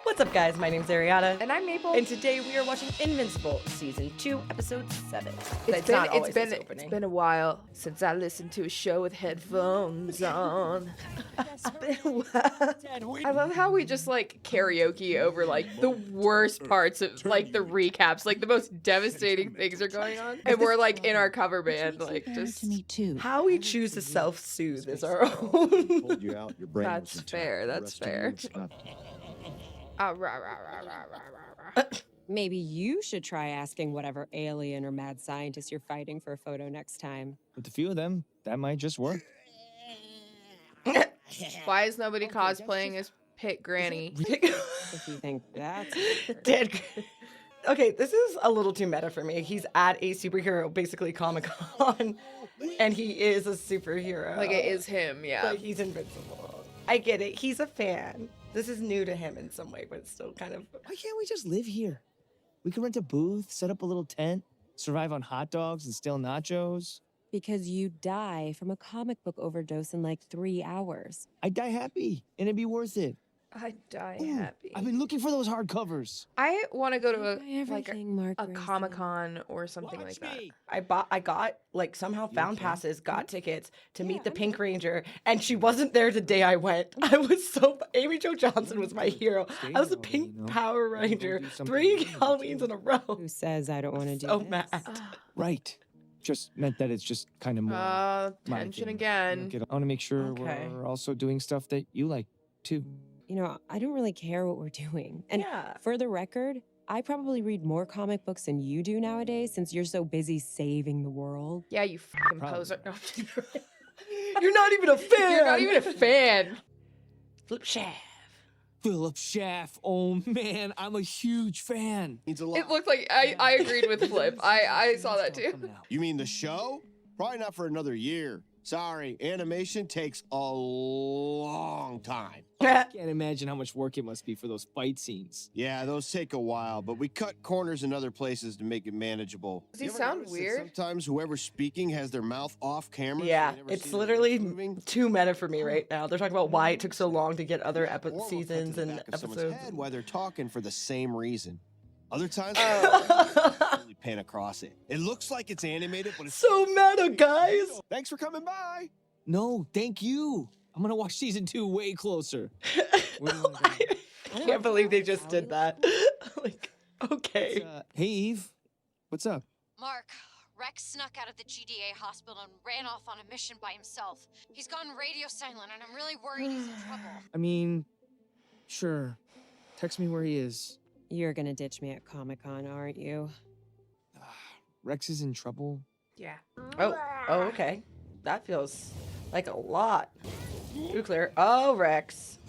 What's up, guys? My name's Arianna. And I'm Maple. And today we are watching Invincible, Season 2, Episode 7. It's been a while since I listened to a show with headphones on. It's been a while. I love how we just like karaoke over like the worst parts of like the recaps, like the most devastating things are going on, and we're like in our cover band, like just. To me too. How we choose to self-soothe is our own. Pulled you out, your brain That's was intact. fair. The That's rest of you fair. is not. Rah, rah, rah, rah, rah, rah. Maybe you should try asking whatever alien or mad scientist you're fighting for a photo next time. With a few of them, that might just work. Why is nobody cosplaying as Pit Granny? If you think that's Dead. Okay, this is a little too meta for me. He's at a superhero, basically Comic-Con, and he is a superhero. Like it is him, yeah. Like he's invincible. I get it. He's a fan. This is new to him in some way, but it's still kind of... Why can't we just live here? We could rent a booth, set up a little tent, survive on hot dogs and stale nachos. because you die from a comic book overdose in like 3 hours. I'd die happy, and it'd be worth it. I'd die Ooh, happy. I've been looking for those hardcovers. I want to go to Buy a like everything, Mark a Grayson. Comic-Con or something like that. I got, like, somehow found okay? passes, got tickets to meet the Pink Ranger, and she wasn't there the day I went. I was so... Amy Jo Johnson was my hero. I was a Pink Power Ranger 3 Halloweens in a row. Who says I don't want to do So this? mad. Right. Just meant that it's just kind of more. my Tension thing. again. I want to make sure Okay. we're also doing stuff that you like, too. You know, I don't really care what we're doing. And Yeah. for the record, I probably read more comic books than you do nowadays since you're so busy saving the world. Yeah, you fucking Probably. poser. No, You're not even a fan. you're not even a fan. Flip shaft. Philip Schaff. Oh, man, I'm a huge fan. Needs a lot. It looked like I agreed with Flip. I saw that too. You mean the show? Probably not for another year. Sorry, animation takes a long time. I can't imagine how much work it must be for those fight scenes. Yeah, those take a while, but we cut corners in other places to make it manageable. Does he You ever sound notice that weird? Sometimes whoever's speaking has their mouth off camera. so Yeah, you never it's see their literally lips moving. too meta for me right now. They're talking about why it took so long to get other Or we'll cut to seasons the and back of someone's episodes. head while they're talking for the same reason. Other times, Oh. really pan across it. It looks like it's animated, but it's So meta, guys. Thanks for coming by. No, thank you. I'm going to watch season 2 way closer. Where do you wanna go? I can't believe they just did that. Like, okay. Hey, Eve. What's up? Mark, Rex snuck out of the GDA hospital and ran off on a mission by himself. He's gone radio silent, and I'm really worried he's in trouble. I mean, sure. Text me where he is. You're gonna ditch me at Comic-Con, aren't you? Rex is in trouble. Yeah. Oh, okay. That feels like a lot. Nuclear. Oh, Rex.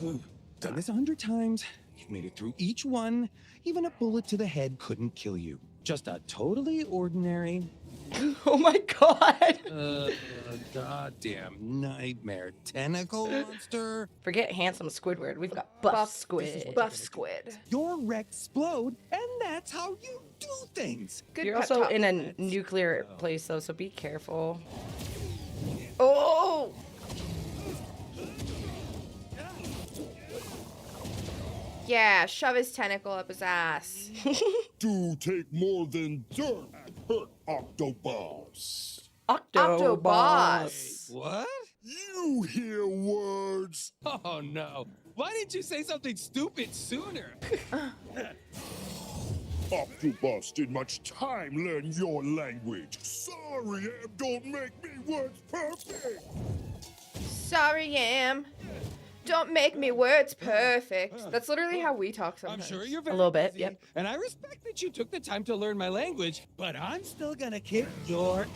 Done this 100 times. You've made it through each one. Even a bullet to the head couldn't kill you. Just a totally ordinary, Oh my god. goddamn nightmare tentacle monster. Forget handsome Squidward. We've got buff squid. Buff squid. Your Rex explode, and that's how you do things. Good You're pep also talk. in a nuclear place, though, so be careful. Oh! Yeah, shove his tentacle up his ass. Do take more than dirt and hurt Octobus. Octobus. What? You hear words. Oh no. Why didn't you say something stupid sooner? Octobus did much time learn your language. Sorry, Am, don't make me words perfect. Sorry, Yam. Don't make me words perfect. That's literally how we talk I'm sometimes. sure you're A very little bit, busy, yep. And I respect that you took the time to learn my language, but I'm still gonna kick your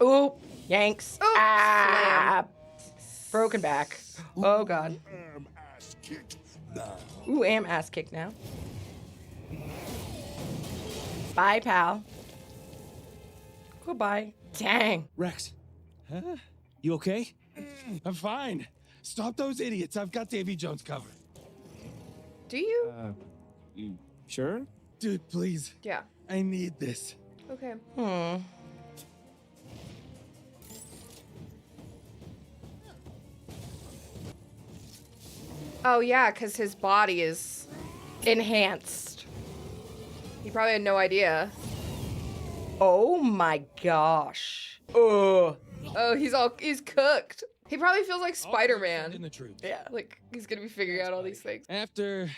Ooh. Yanks. Ooh, Ah. Broken back. Oh, God. Am ass kicked now. Ooh, am ass kicked now. Bye, pal. Goodbye. Dang. Rex. Huh? You okay? I'm fine. Stop those idiots. I've got Davy Jones covered. Do you? You sure? Dude, please. Yeah. I need this. Okay. Oh yeah, because his body is Enhanced. He probably had no idea. Oh my gosh. Ugh. Oh, he's cooked. He probably feels like In Spider-Man. the truth. Yeah. Like he's gonna be figuring out all these things. After,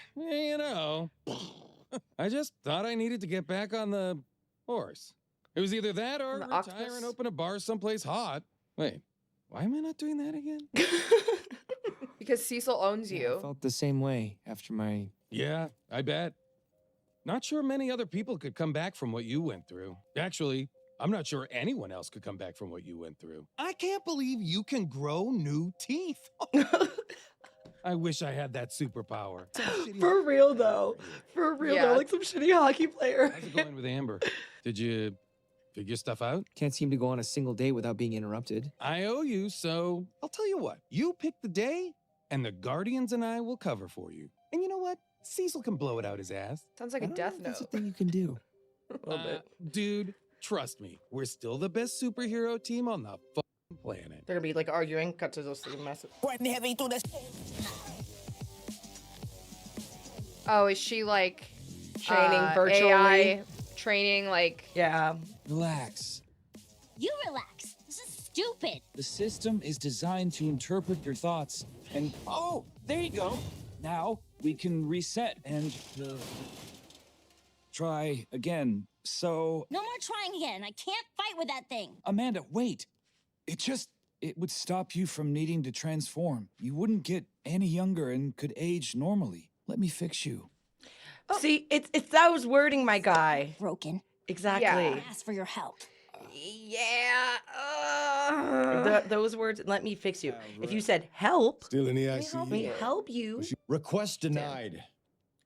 I just thought I needed to get back on the horse. It was either that or On the retire octopus? and open a bar someplace hot. Wait, why am I not doing that again? Because Cecil owns I you. felt the same way after my. Yeah, I bet. Not sure many other people could come back from what you went through. Actually, I'm not sure anyone else could come back from what you went through. I can't believe you can grow new teeth. I wish I had that superpower. For real though. For real Yeah. though. Like some shitty hockey player. How's it going with Amber? Did you figure stuff out? Can't seem to go on a single day without being interrupted. I owe you, so I'll tell you what. You pick the day, and the Guardians and I will cover for you. And you know what? Cecil can blow it out his ass. Sounds like I a don't know death if that's a note. thing you can do. A little bit. Dude, trust me. We're still the best superhero team on the fucking planet. They're gonna be like arguing, cut to those same message. Oh, is she like Training virtually. AI training like Yeah. Relax. You relax. This is stupid. The system is designed to interpret your thoughts. And oh, there you go. Now we can reset and try again. So, No more trying again. I can't fight with that thing. Amanda, wait. It would stop you from needing to transform. You wouldn't get any younger and could age normally. Let me fix you. See, it's that was wording, my guy. Broken. Exactly. Yeah. Ask for your help. yeah. Those words, let me fix you. If you said help, Still in the let me ICU. help you. Request denied.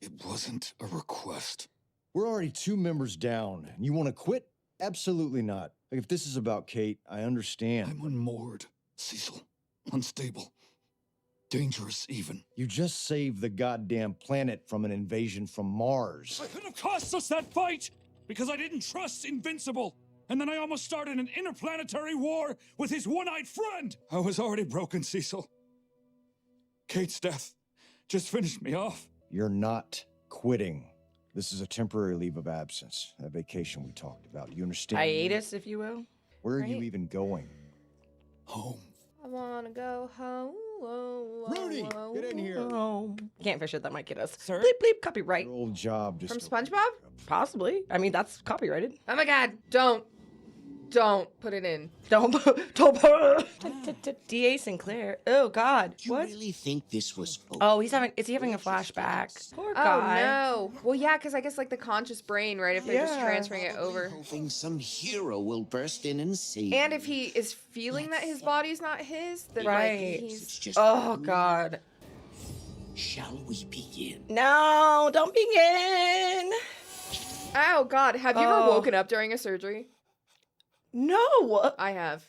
It wasn't a request. We're already 2 members down. And you want to quit? Absolutely not. Like, if this is about Kate, I understand. I'm unmoored, Cecil. Unstable. Dangerous, even. You just saved the goddamn planet from an invasion from Mars. It could have cost us that fight because I didn't trust Invincible. And then I almost started an interplanetary war with his one-eyed friend. I was already broken, Cecil. Kate's death just finished me off. You're not quitting. This is a temporary leave of absence, that vacation we talked about. You understand? Hiatus, if you will. Where are you Right. even going? Home. I wanna go home. Rudy, get in here. Oh, can't fish it. That might get us. Sir? Bleep bleep. Copyright. Your old job just From SpongeBob? Possibly. I mean, that's copyrighted. Oh my god, don't put it in. Don't. D.A. Sinclair. Oh God. Do you What? really think this was Oh, he's having. Is he having a flashback? Poor guy. Oh no. Well, yeah, because I guess like the conscious brain, right? If they're just Yeah. transferring it over. hoping some hero will burst in and save And you? if he is feeling that his body's not his, then Right. like It's he's just Oh God. Shall we begin? No, don't begin. Oh god, have you ever Oh. woken up during a surgery? No. I have.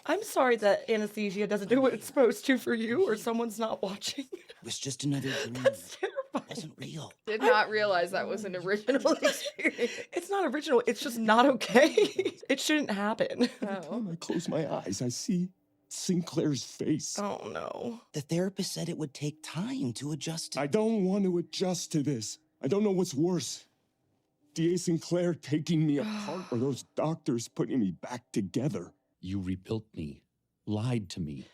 I'm sorry that anesthesia doesn't do what it's supposed to for you, or someone's not watching. It was just another dream. That's It terrifying. wasn't real. Did not realize that was an original experience. It's not original. It's just not okay. It shouldn't happen. Oh. When I close my eyes, I see Sinclair's face. Oh no. The therapist said it would take time to adjust to I don't want to adjust to this. I don't know what's worse. D.A. Sinclair taking me apart or those doctors putting me back together. You rebuilt me, lied to me,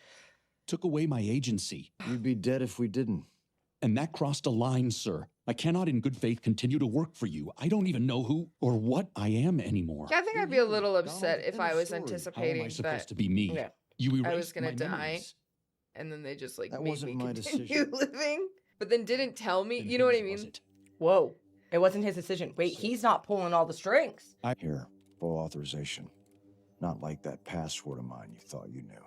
took away my agency. You'd be dead if we didn't. And that crossed a line, sir. I cannot in good faith continue to work for you. I don't even know who or what I am anymore. Yeah, I think I'd be a little upset Donald, if end I of was story. How am I anticipating supposed that to be me? Yeah. You erased I was gonna my die. memories. and then they just like That made wasn't me my continue decision. living, but then didn't tell me. Then You know what I whose was mean? it? Whoa. It wasn't his decision. Wait, he's not pulling all the strings. Here, full authorization. Not like that password of mine you thought you knew.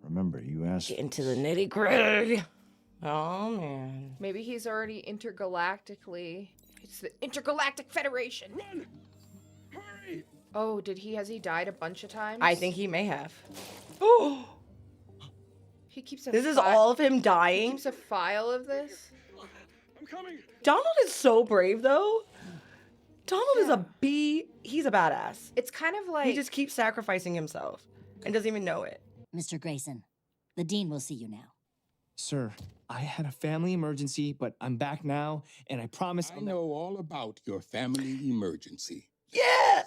Remember, you asked. Get into the nitty gritty. Oh man. Maybe he's already intergalactically. It's the Intergalactic Federation. Run! Hurry! Oh, has he died a bunch of times? I think he may have. Oh, he keeps a this is fi- all of him He dying. keeps a file of this. I'm coming! Donald is so brave, though. Donald is a bee. He's a badass. It's kind of like He just keeps sacrificing himself and doesn't even know it. Mr. Grayson, the dean will see you now. Sir, I had a family emergency, but I'm back now, and I promise I know all about your family emergency. Yeah,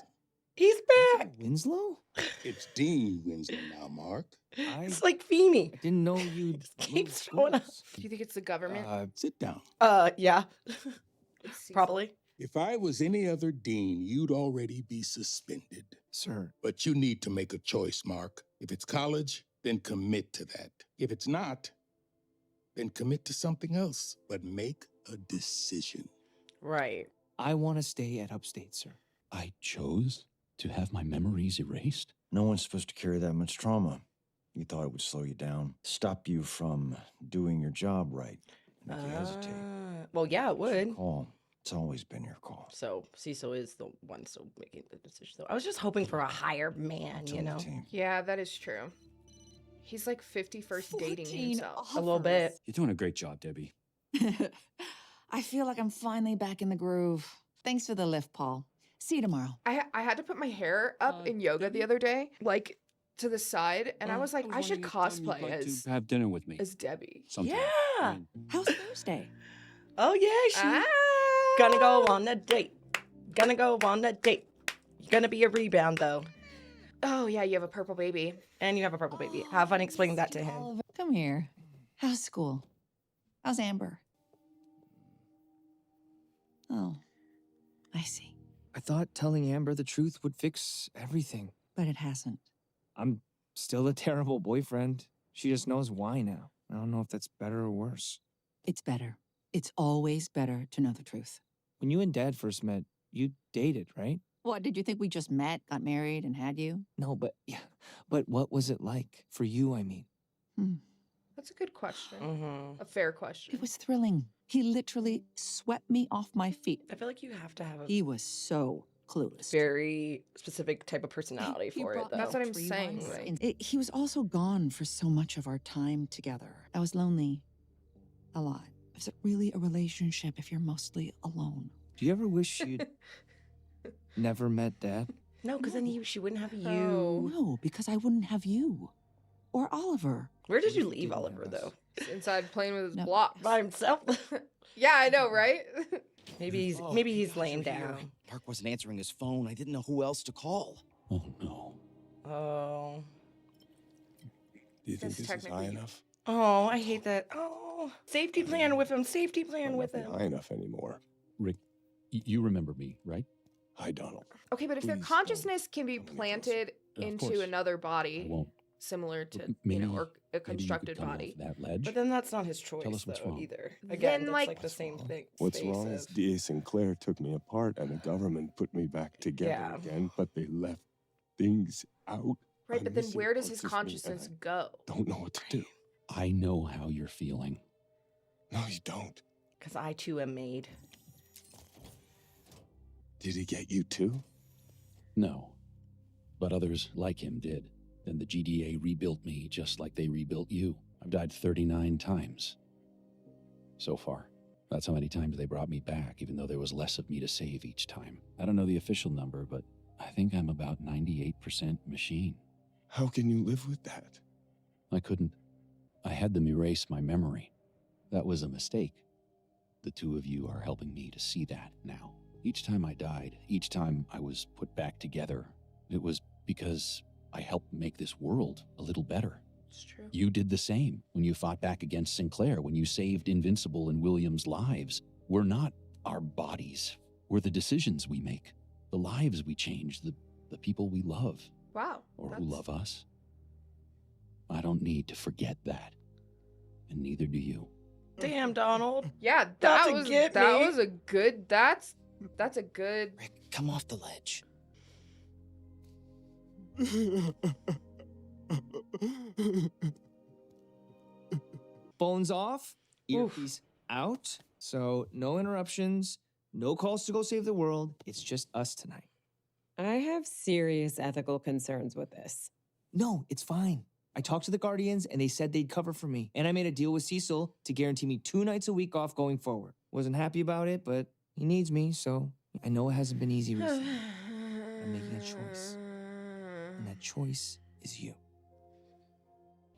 he's back. Winslow? It's Dean Winslow now, Mark. It's like Feeny. I didn't know you Keeps showing up. Do you think it's the government? Sit down. Yeah. Probably. If I was any other dean, you'd already be suspended. Sir. But you need to make a choice, Mark. If it's college, then commit to that. If it's not, then commit to something else. But make a decision. Right. I want to stay at Upstate, sir. I chose to have my memories erased? No one's supposed to carry that much trauma. You thought it would slow you down, stop you from doing your job right, make you hesitate. Well, yeah, it would. Call. It's always been your call. So Cecil is the one still making the decision. So I was just hoping for a higher man, you know? Yeah, that is true. He's like 51st dating himself. A little bit. You're doing a great job, Debbie. I feel like I'm finally back in the groove. Thanks for the lift, Paul. See you tomorrow. I had to put my hair up in yoga the other day, like to the side, and I was like, I should cosplay as To have dinner with me. as Debbie. Sometime. Yeah. How's Thursday? Oh, yeah, she gonna go on a date. Gonna go on a date. You're gonna be a rebound, though. Oh, yeah, you have a purple baby. And you have a purple baby. Have fun explaining that to him. Come here. How's school? How's Amber? Oh, I see. I thought telling Amber the truth would fix everything. But it hasn't. I'm still a terrible boyfriend. She just knows why now. I don't know if that's better or worse. It's better. It's always better to know the truth. When you and Dad first met, you dated, right? What, did you think we just met, got married, and had you? No, but yeah. But what was it like? For you, I mean. That's a good question. Mm-hmm. A fair question. It was thrilling. He literally swept me off my feet. I feel like you have to have a He was so clueless. very specific type of personality for it, though. That's what I'm saying. He was also gone for so much of our time together. I was lonely. A lot. Is it really a relationship if you're mostly alone? Do you ever wish you'd never met Dad? No, because then she wouldn't have you. Oh. No, because I wouldn't have you. Or Oliver. Where did you leave Oliver, though? Inside playing with his No. blocks. By himself? Yeah, I know, right? Maybe he's Oh, maybe he's gosh, laying you're here. down. Mark wasn't answering his phone. I didn't know who else to call. Oh, no. Oh. Do you think That's this is technically- high enough? Oh, I hate that. Oh. Safety plan with him. Safety plan with Not him. high enough anymore. Rick, you remember me, right? Hi, Donald. Okay, but if their Please consciousness can be don't get planted Of into course. another I body, won't. similar to, Maybe, or a maybe you could constructed come off body. that ledge. But then that's not his choice, Tell us what's though, wrong. either. Then, Again, that's like- like the same thing. What's space wrong is of- D.A. Sinclair took me apart and the government put me back together Yeah. again, but they left things out. Right, I'm but then missing where does his parts of me, and consciousness I go? don't know what to do. I know how you're feeling. No, you don't. Because I, too, am made. Did he get you too? No. But others like him did. Then the GDA rebuilt me just like they rebuilt you. I've died 39 times. So far. That's how many times they brought me back, even though there was less of me to save each time. I don't know the official number, but I think I'm about 98% machine. How can you live with that? I couldn't. I had them erase my memory. That was a mistake. The two of you are helping me to see that now. Each time I died, each time I was put back together, it was because I helped make this world a little better. It's true. You did the same when you fought back against Sinclair, when you saved Invincible and William's lives. We're not our bodies. We're the decisions we make, the lives we change, the people we love, Wow. or who love us. I don't need to forget that, and neither do you. Damn, Donald. Yeah, About that to was get that me. was a good. That's a good. Rick, come off the ledge. Phones off, earpiece out. So no interruptions, no calls to go save the world. It's just us tonight. I have serious ethical concerns with this. No, it's fine. I talked to the Guardians and they said they'd cover for me. And I made a deal with Cecil to guarantee me 2 nights a week off going forward. Wasn't happy about it, but he needs me, so I know it hasn't been easy recently. I'm making a choice. And that choice is you.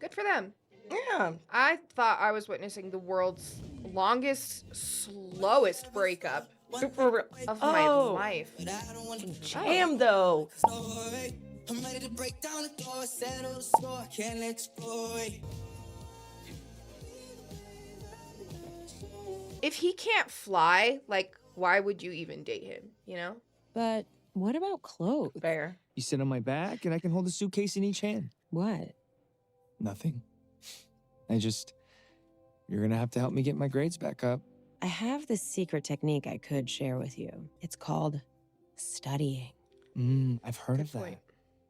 Good for them. Yeah. I thought I was witnessing the world's longest, slowest breakup of my life. Jam though. I'm ready to break down the door, settle the score, can't let you go away. If he can't fly, like, why would you even date him, you know? But what about clothes? Fair. You sit on my back, and I can hold a suitcase in each hand. What? Nothing. You're gonna have to help me get my grades back up. I have this secret technique I could share with you. It's called studying. I've heard Good of that. point.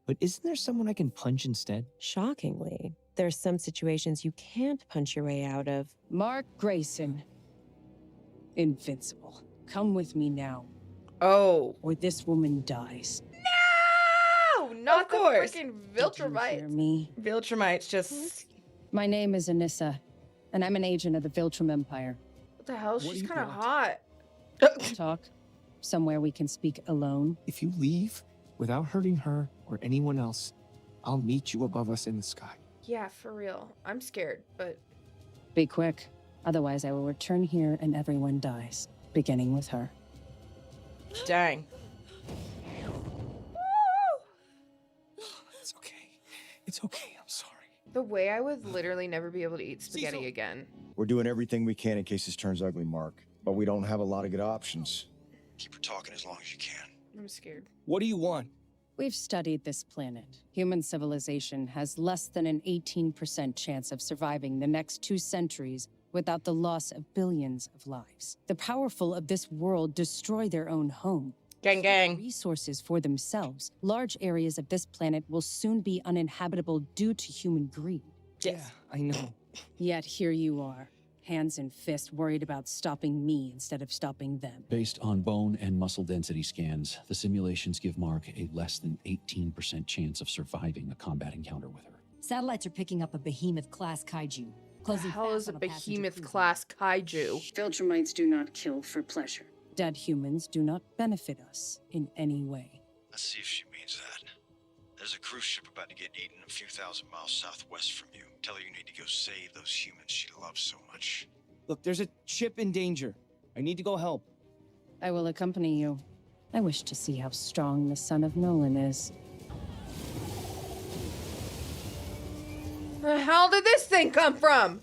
But isn't there someone I can punch instead? Shockingly, there are some situations you can't punch your way out of. Mark Grayson. Invincible. Come with me now. Oh. Or this woman dies. No! Not the course. freaking Hear Viltrumites. me? Viltrumites just... My name is Anissa, and I'm an agent of the Viltrum Empire. What the hell? do She's you kind of want? hot. Talk. Somewhere we can speak alone. If you leave without hurting her or anyone else, I'll meet you above us in the sky. Yeah, for real. I'm scared, but Be quick. Otherwise, I will return here and everyone dies, beginning with her. Dang. It's okay. It's okay. I'm sorry. the way I would literally never be able to eat spaghetti again. We're doing everything we can in case this turns ugly, Mark. But we don't have a lot of good options. Keep her talking as long as you can. I'm scared. What do you want? We've studied this planet. Human civilization has less than an 18% chance of surviving the next 2 centuries without the loss of billions of lives. The powerful of this world destroy their own home. Gang, gang. Resources for themselves. Large areas of this planet will soon be uninhabitable due to human greed. Yeah, I know. Yet here you are, hands and fists worried about stopping me instead of stopping them. Based on bone and muscle density scans, the simulations give Mark a less than 18% chance of surviving a combat encounter with her. Satellites are picking up a behemoth-class kaiju. What the hell is a behemoth-class kaiju? Viltrumites do not kill for pleasure. Dead humans do not benefit us in any way. Let's see if she means that. There's a cruise ship about to get eaten a few thousand miles southwest from you. Tell her you need to go save those humans she loves so much. Look, there's a ship in danger. I need to go help. I will accompany you. I wish to see how strong the son of Nolan is. The hell did this thing come from?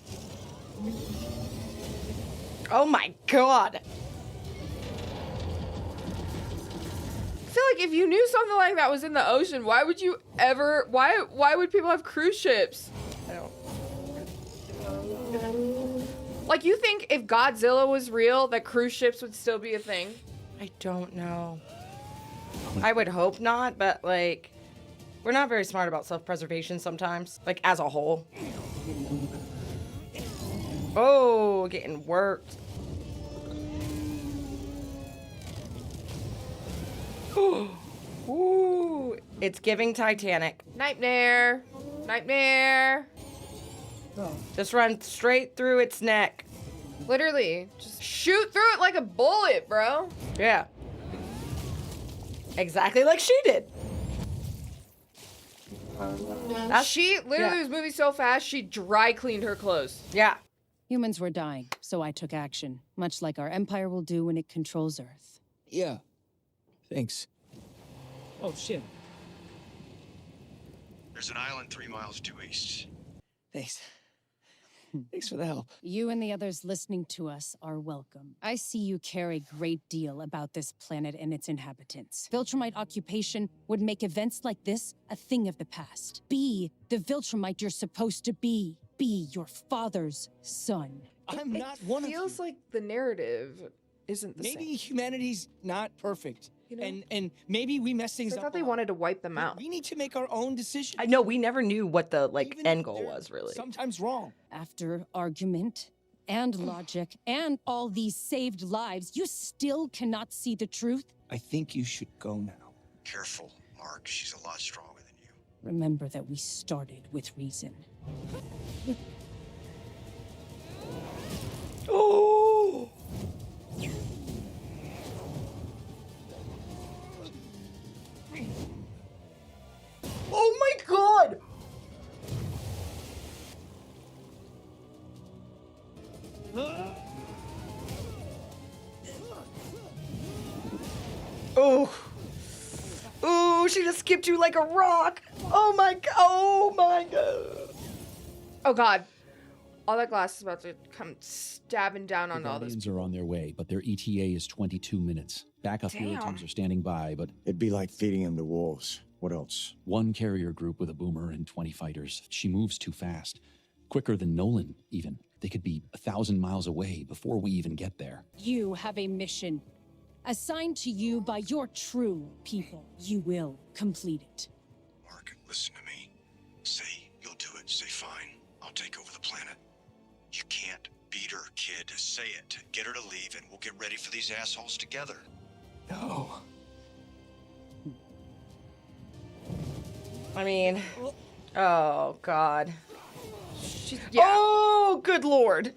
Oh my god. I feel like if you knew something like that was in the ocean, why would you ever, why would people have cruise ships? I don't. Like, you think if Godzilla was real, that cruise ships would still be a thing? I don't know. I would hope not, but like, we're not very smart about self-preservation sometimes, like as a whole. Oh, getting worked. Ooh, it's giving Titanic. Nightmare. Nightmare. Just run straight through its neck. Literally, just shoot through it like a bullet, bro. Yeah. Exactly like she did. She literally was moving so fast, she dry cleaned her clothes. Yeah. Humans were dying, so I took action, much like our empire will do when it controls Earth. Yeah. Thanks. Oh, shit. There's an island 3 miles due east. Thanks. Thanks for the help. You and the others listening to us are welcome. I see you care a great deal about this planet and its inhabitants. Viltrumite occupation would make events like this a thing of the past. Be the Viltrumite you're supposed to be. Be your father's son. I'm not one of you. It feels like the narrative isn't the Maybe same. humanity's not perfect. You know? And maybe we mess things I up. thought they wanted to wipe them out. We need to make our own decisions. I know, we never knew what the like Even end if goal they're was really. Sometimes wrong. After argument and logic and all these saved lives, you still cannot see the truth? I think you should go now. Careful, Mark. She's a lot stronger than you. Remember that we started with reason. Oh. Oh my god! Oh. Ooh, she just skipped you like a rock. Oh my god. Oh my god. Oh god. All that glass is about to come stabbing down on all this. Guardians are on their way, but their ETA is 22 minutes. Backup hero Damn. teams are standing by, but It'd be like feeding him to wolves. What else? one carrier group with a boomer and 20 fighters. She moves too fast. Quicker than Nolan, even. They could be 1,000 miles away before we even get there. You have a mission assigned to you by your true people. You will complete it. Mark, listen to me. Say you'll do it. Say fine. I'll take over the planet. You can't beat her, kid. Say it. Get her to leave and we'll get ready for these assholes together. No. I mean, oh god. Yeah. Oh, good lord.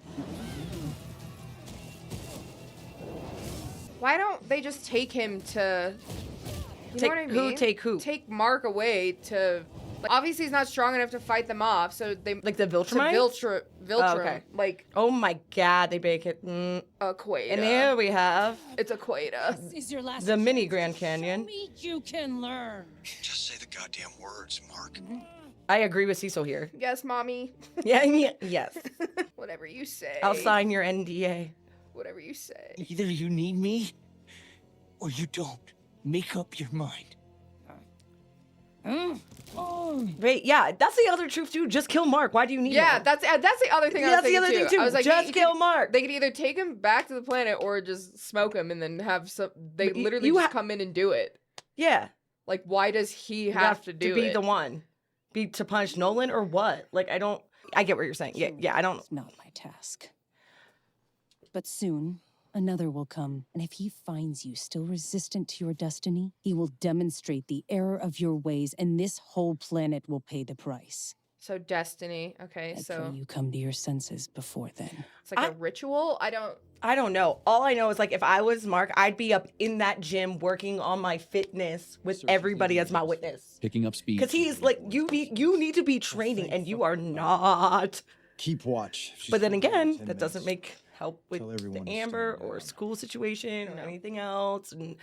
Why don't they just take him to... You Take know what I who? mean? Take who? Take Mark away to... Like, obviously, he's not strong enough to fight them off, so they... Like the Viltrumites? Viltrum. Oh, okay. Like... Oh my god, they make it. A Queta. And here we have... It's a Queta. This is your last the mini chance. Grand Canyon. Show me you can learn. Just say the goddamn words, Mark. I agree with Cecil here. Yes, mommy. Yeah, yes. Whatever you say. I'll sign your NDA. Whatever you say. Either you need me, or you don't. Make up your mind. Wait, yeah, that's the other truth too. Just kill Mark. Why do you need Yeah, him? that's the other thing I was That's the thinking other thing too. I was like, just kill Mark. They could either take him back to the planet or just smoke him and then have some... They But literally just come in and do it. Yeah. Like, why does he You have to do be it? the one. Be to punish Nolan or what? Like, I don't... I get what you're saying. Yeah, I don't... It's not my task. But soon, another will come, and if he finds you still resistant to your destiny, he will demonstrate the error of your ways, and this whole planet will pay the price. So destiny. Okay, I so pray you come to your senses before then. it's like a ritual. I don't know. All I know is, like, if I was Mark, I'd be up in that gym working on my fitness with everybody as my witness. Picking up speed. Because he's like, you need to be training, and you are not. Keep watch. But then again, that doesn't make help with Tell everyone the to Amber or school situation or anything else. And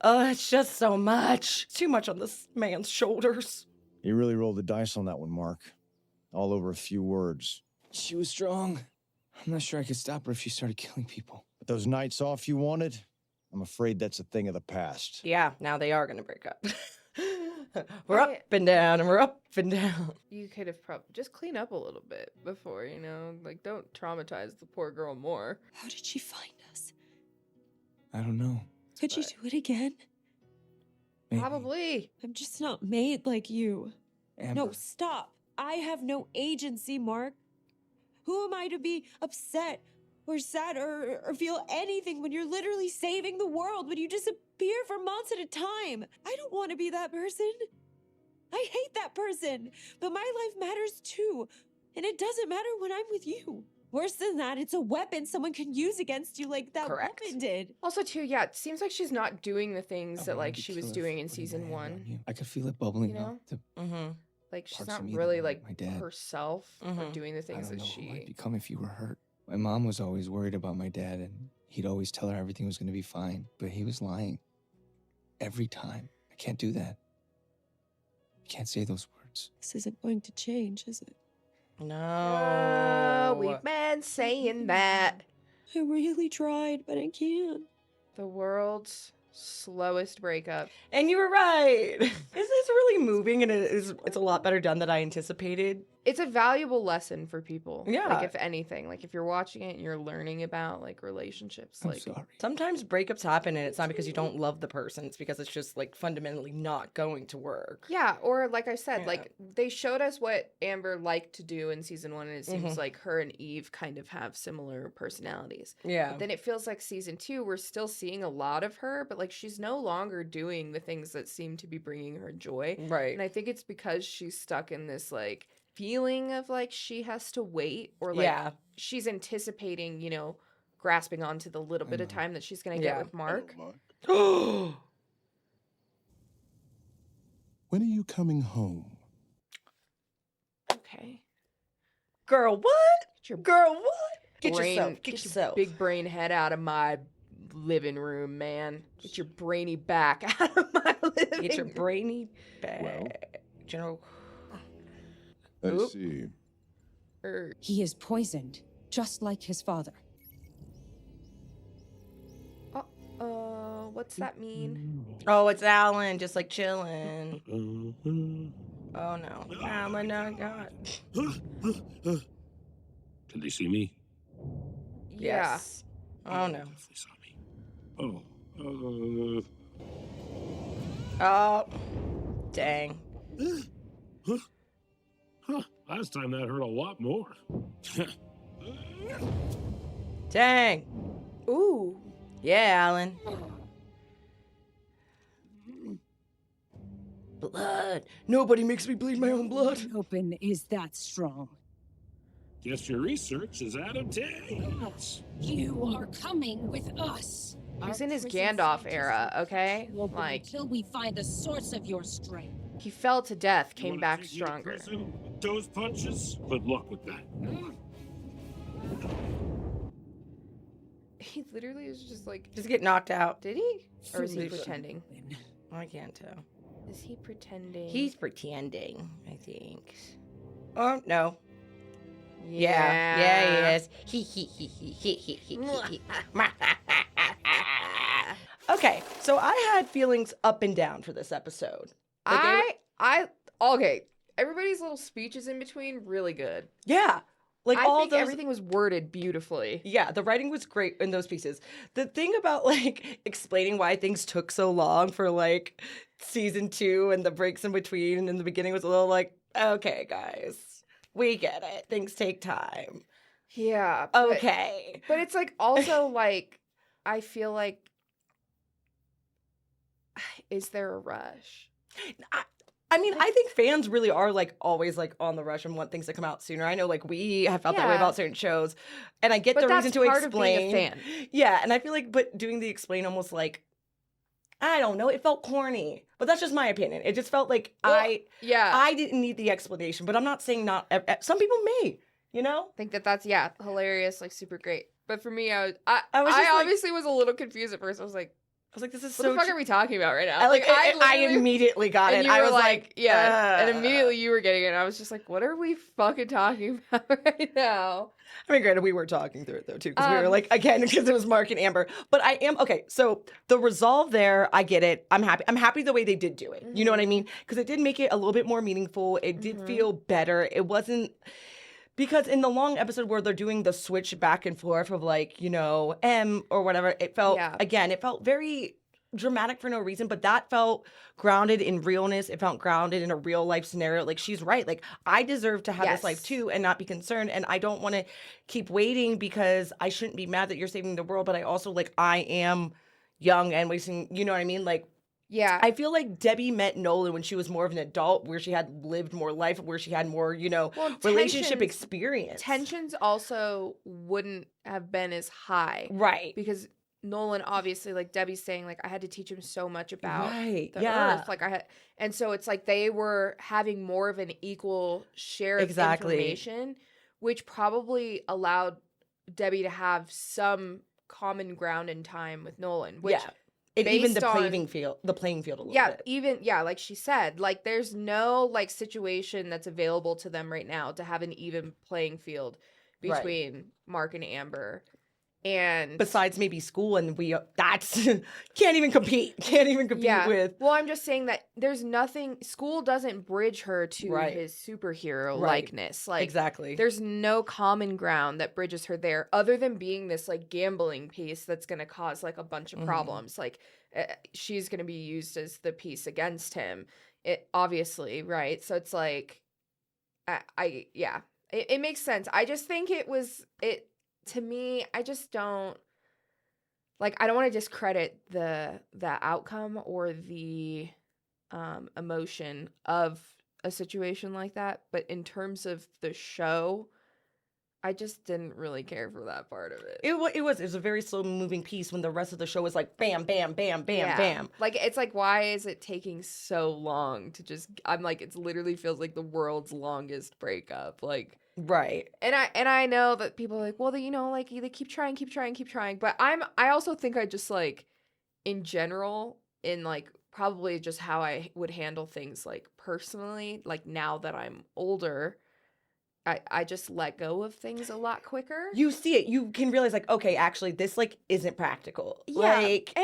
it's just so much. It's too much on this man's shoulders. You really rolled the dice on that one, Mark. All over a few words. She was strong. I'm not sure I could stop her if she started killing people. But those nights off you wanted, I'm afraid that's a thing of the past. Yeah, now they are going to break up. We're up and down, and we're up and down. You could have probably just clean up a little bit before, you know, like don't traumatize the poor girl more. How did she find us? I don't know. Could she do it again? Maybe. Probably. I'm just not made like you. Amber. No, stop. I have no agency, Mark. Who am I to be upset or sad or feel anything when you're literally saving the world, when you disappear for months at a time? I don't want to be that person. I hate that person. But my life matters too. And it doesn't matter when I'm with you. Worse than that, it's a weapon someone can use against you like that woman did. Also, too, yeah, it seems like she's not doing the things that like she was doing in season 1. I could feel it bubbling You know? up. To Like she's parts not of me that really were like my dad. herself or doing the I things don't that know who I'd she. become if you were hurt. My mom was always worried about my dad, and he'd always tell her everything was going to be fine, but he was lying. Every time. I can't do that. I can't say those words. This isn't going to change, is it? No. We've been saying that. I really tried, but I can't. The world's slowest breakup. And you were right. It's really moving, and it's a lot better done than I anticipated. It's a valuable lesson for people. Yeah. Like if anything, like if you're watching it and you're learning about like relationships, like Sometimes breakups happen, and it's not because you don't love the person. It's because it's just like fundamentally not going to work. yeah, or like I said, like they showed us what Amber liked to do in season 1, and it seems like her and Eve kind of have similar personalities. Yeah. But then it feels like season 2, we're still seeing a lot of her, but like she's no longer doing the things that seem to be bringing her joy. Right. And I think it's because she's stuck in this like feeling of like she has to wait, or like she's anticipating, you know, grasping onto the little bit of time that she's gonna get with Mark. When are you coming home? Okay. Girl, what? Girl, what? your big brain head out of my living room, man. Get your brainy back out of my living Get your room. brainy back. General. I see. He is poisoned, just like his father. What's that mean? Oh, it's Alan, just like chilling. Oh no, Alan, oh god. Can they see me? Yes. Oh no. They saw me. Oh. Dang. Huh. Last time that hurt a lot more. Dang. Ooh. Yeah, Alan. Blood. Nobody makes me bleed my own blood. Open is that strong. Guess your research is out of date. You are coming with us. He's in his Gandalf era, okay? Like, Until we find the source of your strength. he fell to death, came Wanna back take me to stronger. prison with those punches? Good luck with that. He literally is just like... Just get knocked out. Did he? Or is he Foolish. pretending? I can't tell. Is he pretending? He's pretending, I think. Oh, no. Yeah. Yeah, he is. Okay, so I had feelings up and down for this episode. Okay. Everybody's little speeches in between, really good. Yeah. Like I all think those, everything was worded beautifully. Yeah, the writing was great in those pieces. The thing about like explaining why things took so long for like season 2 and the breaks in between and in the beginning was a little like, okay, guys, we get it. Things take time. Yeah. Okay. But it's like also like, I feel like, is there a rush? I mean, I think fans really are like always like on the rush and want things to come out sooner. I know like we have felt that way Yeah. about certain shows, and I get But the that's reason to part of being a explain. fan. Yeah, and I feel like, but doing the explain almost like, I don't know, it felt corny. But that's just my opinion. It just felt like I didn't need the explanation. But I'm not saying not. Some people may, you know. Think that's hilarious, like super great. But for me, I was just like- obviously was a little confused at first. I was like, this is what so. the fuck are we talking about right now? I literally- immediately got and it. you I were was like, yeah, and immediately you were getting it. And I was just like, what are we fucking talking about right now? I mean, granted, we were talking through it though too, because we were like, again, because it was Mark and Amber. But I am okay. So the resolve there, I get it. I'm happy. I'm happy the way they did do it. You know what I mean? Because it did make it a little bit more meaningful. It did feel better. It wasn't. Because in the long episode where they're doing the switch back and forth of like, you know, M or whatever, it felt, again, it felt very dramatic for no reason, but that felt grounded in realness. It felt grounded in a real life scenario. Like, she's right. Like, I deserve to have this life too and not be concerned. And I don't want to keep waiting because I shouldn't be mad that you're saving the world. But I also, like, I am young and wasting, you know what I mean? Like, yeah. I feel like Debbie met Nolan when she was more of an adult, where she had lived more life, where she had more, you know, relationship experience. Tensions also wouldn't have been as high. Right. Because Nolan, obviously, like Debbie's saying, like, I had to teach him so much about the yeah. earth. Like, and so it's like they were having more of an equal share of information, which probably allowed Debbie to have some common ground in time with Nolan, which it even the based on- playing field a little bit. Like she said, like there's no like situation that's available to them right now to have an even playing field between Mark and Amber. And besides maybe school, and that's can't even compete with. Well, I'm just saying that there's nothing, school doesn't bridge her to his superhero likeness. Like, exactly. There's no common ground that bridges her there other than being this like gambling piece that's going to cause like a bunch of problems. Like she's going to be used as the piece against him. It obviously, right? So it's like, it makes sense. I just think to me, I just don't like, I don't want to discredit the outcome or the emotion of a situation like that, but in terms of the show, I just didn't really care for that part of it. It was a very slow moving piece when the rest of the show was like bam, bam, bam, bam, bam. Like, it's like, why is it taking so long to just, I'm like, it literally feels like the world's longest breakup. Like, Right. And I know that people are like, well, you know, like they keep trying. But I also think I just like, in general, in like probably just how I would handle things like personally, like now that I'm older, I just let go of things a lot quicker. You see it. You can realize like, okay, actually, this like isn't practical. Yeah. Like,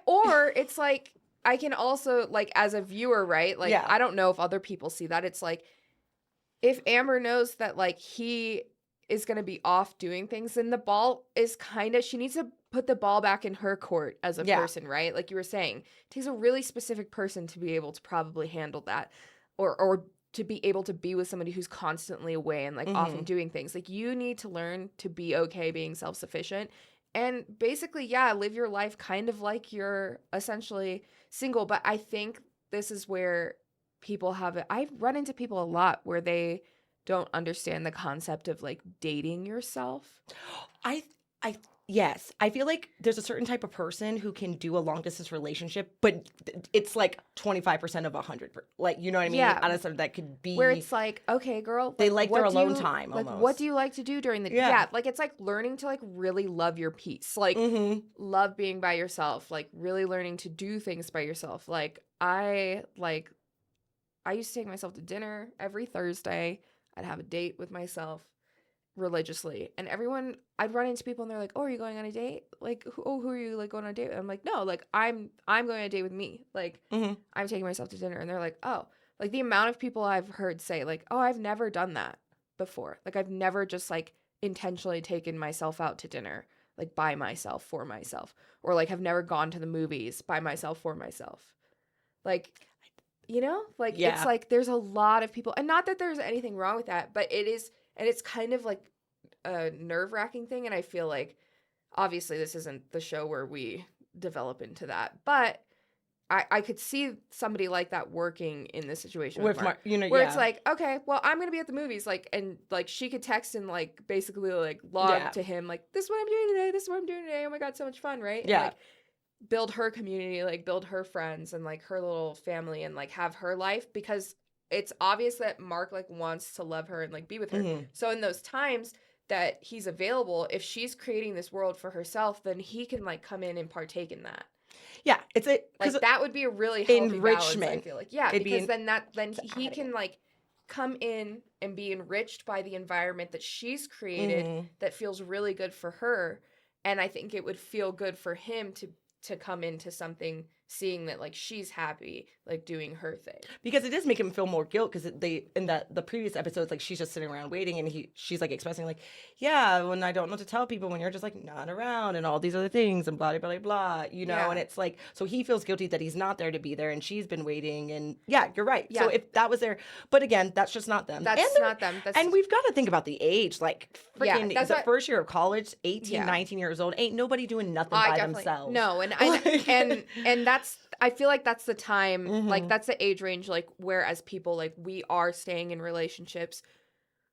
Or it's like, I can also, like, as a viewer, right? Like, Yeah. I don't know if other people see that. It's like, if Amber knows that, like, he is going to be off doing things, then the ball is kind of, she needs to put the ball back in her court as a Yeah. person, right? Like you were saying, it takes a really specific person to be able to probably handle that, or to be able to be with somebody who's constantly away and like often doing things. Like, you need to learn to be okay being self-sufficient and basically, yeah, live your life kind of like you're essentially single. But I think this is where people have it. I've run into people a lot where they don't understand the concept of like dating yourself. Yes, I feel like there's a certain type of person who can do a long distance relationship, but it's like 25% of 100. Like, you know what I mean? Yeah. Out of something that could be Where it's like, okay, girl, they like their what do alone you- time Like, almost. what do you like to do during the Yeah. like it's like learning to like really love your peace. Like, love being by yourself. Like, really learning to do things by yourself. Like, I used to take myself to dinner every Thursday. I'd have a date with myself religiously, and I'd run into people and they're like, oh, are you going on a date? Like, who are you like going on a date with? I'm like, no, like I'm going on a date with me. Like, I'm taking myself to dinner. And they're like, oh, like the amount of people I've heard say like, oh, I've never done that before. Like, I've never just like intentionally taken myself out to dinner, like by myself, for myself, or like have never gone to the movies by myself, for myself. Like, you know, like Yeah. it's like there's a lot of people, and not that there's anything wrong with that, but it is, and it's kind of like a nerve-wracking thing. And I feel like obviously this isn't the show where we develop into that, but I could see somebody like that working in this situation with Mark, you know, where yeah. it's like, okay, well, I'm gonna be at the movies, like, and like she could text and like basically like log Yeah. to him like, this is what I'm doing today, this is what I'm doing today, oh my god, so much fun, right? Yeah. And, like, build her community, like build her friends and like her little family, and like have her life, because it's obvious that Mark like wants to love her and like be with her. So in those times that he's available, if she's creating this world for herself, then he can like come in and partake in that. Yeah, it's a Like, that would be a really healthy balance, I enrichment. feel like. Yeah, It'd be because then he can like come in and be enriched by the environment that she's created that feels really good for her. And I think it would feel good for him to come into something seeing that like she's happy, like doing her thing. Because it does make him feel more guilt, because they in the previous episodes, like she's just sitting around waiting, and she's like expressing like, yeah, when I don't know what to tell people when you're just like not around and all these other things and blah blah blah blah, you know. Yeah. And it's like, so he feels guilty that he's not there to be there, and she's been waiting. And yeah, you're right. Yeah. So if that was there, but again, that's just not them. That's And they're- not them. That's and we've got to think about the age, like Yeah, freaking that's the what- first year of college, 18, Yeah. 19 years old, ain't nobody doing nothing I by definitely themselves. no, and Like- and that's, I feel like that's the time, like Mhm. that's the age range, like where as people like we are staying in relationships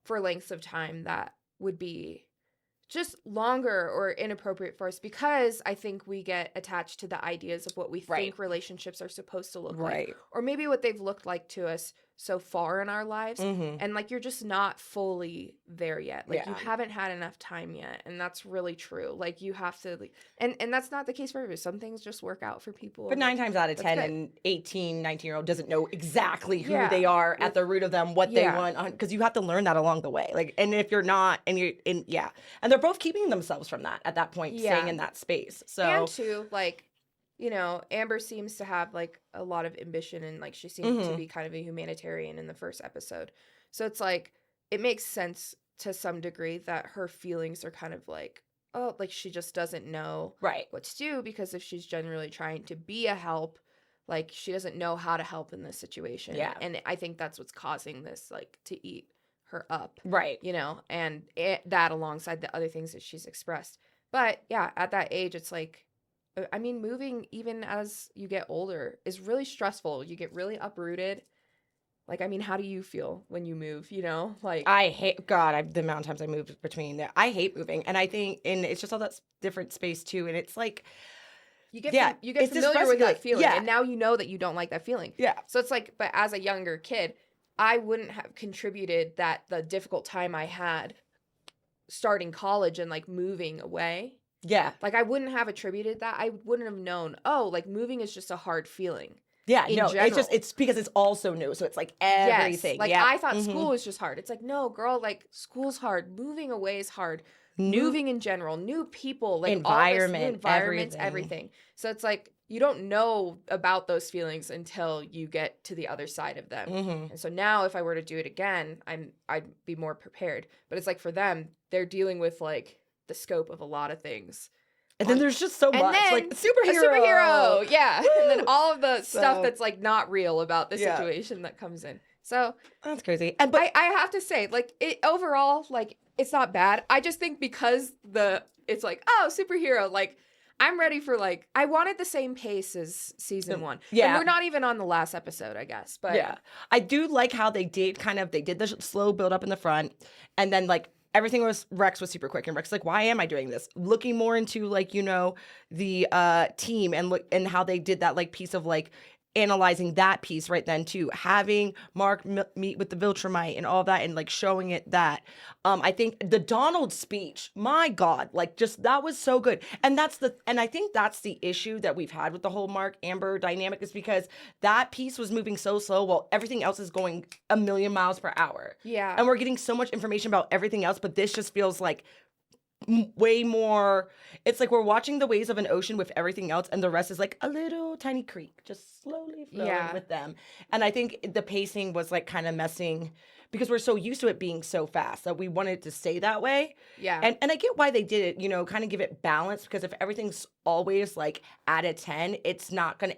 for lengths of time that would be just longer or inappropriate for us, because I think we get attached to the ideas of what we think relationships are supposed to look Right. like, or maybe what they've looked like to us so far in our lives. And like, you're just not fully there yet. Like, you Yeah. haven't had enough time yet. And that's really true. Like, you have to, like, and that's not the case for everybody. Some things just work out for people. But and, 9 like, times out of that's 10, good. an 18, 19-year-old doesn't know exactly who Yeah. they are at the root of them, what they Yeah. want, because you have to learn that along the way. Like, and if you're not, and they're both keeping themselves from that at that point, Yeah. staying in that space. So And too, like, you know, Amber seems to have like a lot of ambition, and like she seems to be kind of a humanitarian in the first episode. So it's like, it makes sense to some degree that her feelings are kind of like, oh, like she just doesn't know what to do, because if she's generally trying to be a help, like she doesn't know how to help in this situation. Yeah. And I think that's what's causing this, like, to eat her up. Right. You know, and that alongside the other things that she's expressed. But yeah, at that age, it's like, I mean, moving even as you get older is really stressful. You get really uprooted. Like, I mean, how do you feel when you move, you know? Like, I hate, God, the amount of times I moved between there. I hate moving. And I think, and it's just all that different space too. And it's like, you get it's familiar distressing, with that like, feeling, yeah. and now you know that you don't like that feeling. Yeah. So it's like, but as a younger kid, I wouldn't have contributed the difficult time I had starting college and like moving away. Yeah. Like I wouldn't have attributed that. I wouldn't have known, oh, like moving is just a hard feeling. Yeah, in no, general. it's because it's also new, so it's like everything. Yes. Like yeah. I thought Mhm. school was just hard. It's like, no, girl, like school's hard. Moving away is hard. New Moving in general, new people, like environment, all this new environments, everything. everything. So it's like you don't know about those feelings until you get to the other side of them. Mhm. And so now if I were to do it again, I'd be more prepared. But it's like for them, they're dealing with like the scope of a lot of things. And then there's just so And much, then like a superhero. yeah. And then all of the stuff So- that's like not real about the Yeah. situation that comes in. So That's crazy. And but I have to say, like it overall, like it's not bad. I just think because it's like, oh, superhero, like I'm ready for like I wanted the same pace as season 1. yeah. And we're not even on the last episode, I guess. But yeah, I do like how they did the slow build up in the front, and then like everything was Rex was super quick, and Rex like, why am I doing this? Looking more into like the team and how they did that like piece of like analyzing that piece right then too, having Mark meet with the Viltrumite and all that, and like showing it that. I think the Donald speech, my God, like just that was so good, and I think that's the issue that we've had with the whole Mark Amber dynamic is because that piece was moving so slow while everything else is going a million miles per hour. Yeah. And we're getting so much information about everything else, but this just feels like way more. It's like we're watching the waves of an ocean with everything else, and the rest is like a little tiny creek just slowly flowing with them. And I think the pacing was like kind of messing because we're so used to it being so fast that we wanted it to stay that way. Yeah. And I get why they did it, kind of give it balance, because if everything's always like at a 10, it's not gonna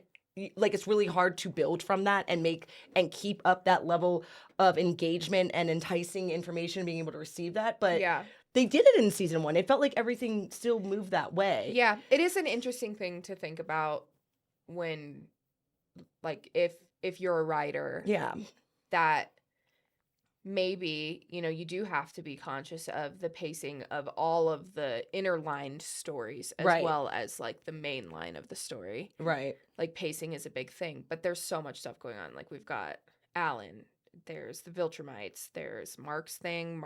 like it's really hard to build from that and keep up that level of engagement and enticing information, being able to receive that. But yeah. They did it in season 1. It felt like everything still moved that way. Yeah, it is an interesting thing to think about when, like, if you're a writer. Yeah. That maybe, you do have to be conscious of the pacing of all of the interlined stories as Right. well as, like, the main line of the story. Right. Like, pacing is a big thing, but there's so much stuff going on. Like, we've got Alan. There's the Viltrumites, there's Mark's thing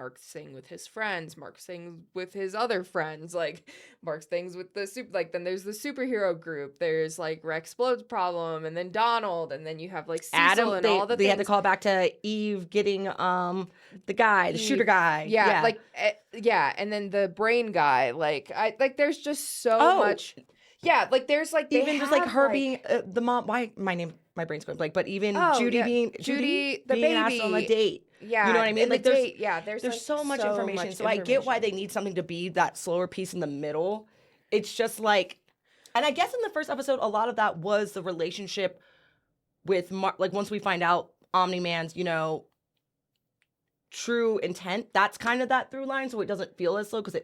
with his friends, Mark's thing with his other friends, like Mark's things with then there's the superhero group, there's like Rex Explodes problem, and then Donald, and then you have like Cecil Adam, and they, all the they things. had to call back to Eve getting the shooter guy. Yeah, like and then the brain guy, there's just so much. Yeah, like there's like even just like her being the mom. Why my brain's going blank, but even Judy being the being asked on a date. Yeah, you know what I mean. and Like the there's date, there's like, so much information. So I get why they need something to be that slower piece in the middle. It's just like, and I guess in the first episode, a lot of that was the relationship with Mark. Like once we find out Omni-Man's, true intent, that's kind of that through line. So it doesn't feel as slow because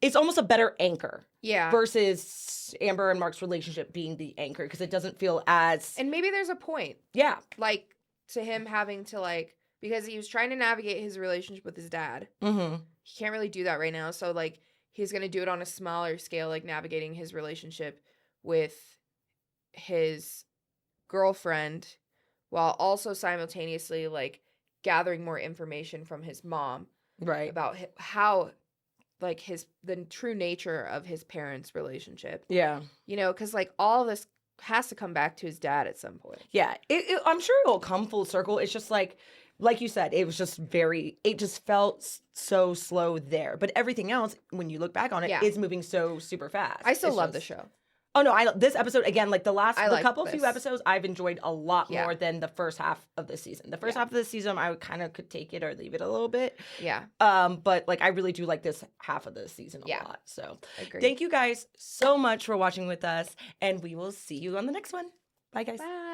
it's almost a better anchor. Yeah. Versus Amber and Mark's relationship being the anchor, because it doesn't feel as. And maybe there's a point. Yeah. Like to him having to because he was trying to navigate his relationship with his dad. Mm-hmm. He can't really do that right now. So like he's gonna do it on a smaller scale, like navigating his relationship with his girlfriend, while also simultaneously like gathering more information from his mom. Right. About how. Like the true nature of his parents' relationship. Yeah. Because like all this has to come back to his dad at some point. Yeah. I'm sure it'll come full circle. It's just like you said, it was just it just felt so slow there. But everything else, when you look back on it, is moving so super fast. I still love the show. Oh no, this episode again, like the couple few this. episodes, I've enjoyed a lot more than the first half of the season. The first half of the season, I kind of could take it or leave it a little bit. Yeah. But like I really do like this half of the season a lot. So thank you guys so much for watching with us, and we will see you on the next one. Bye guys. Bye.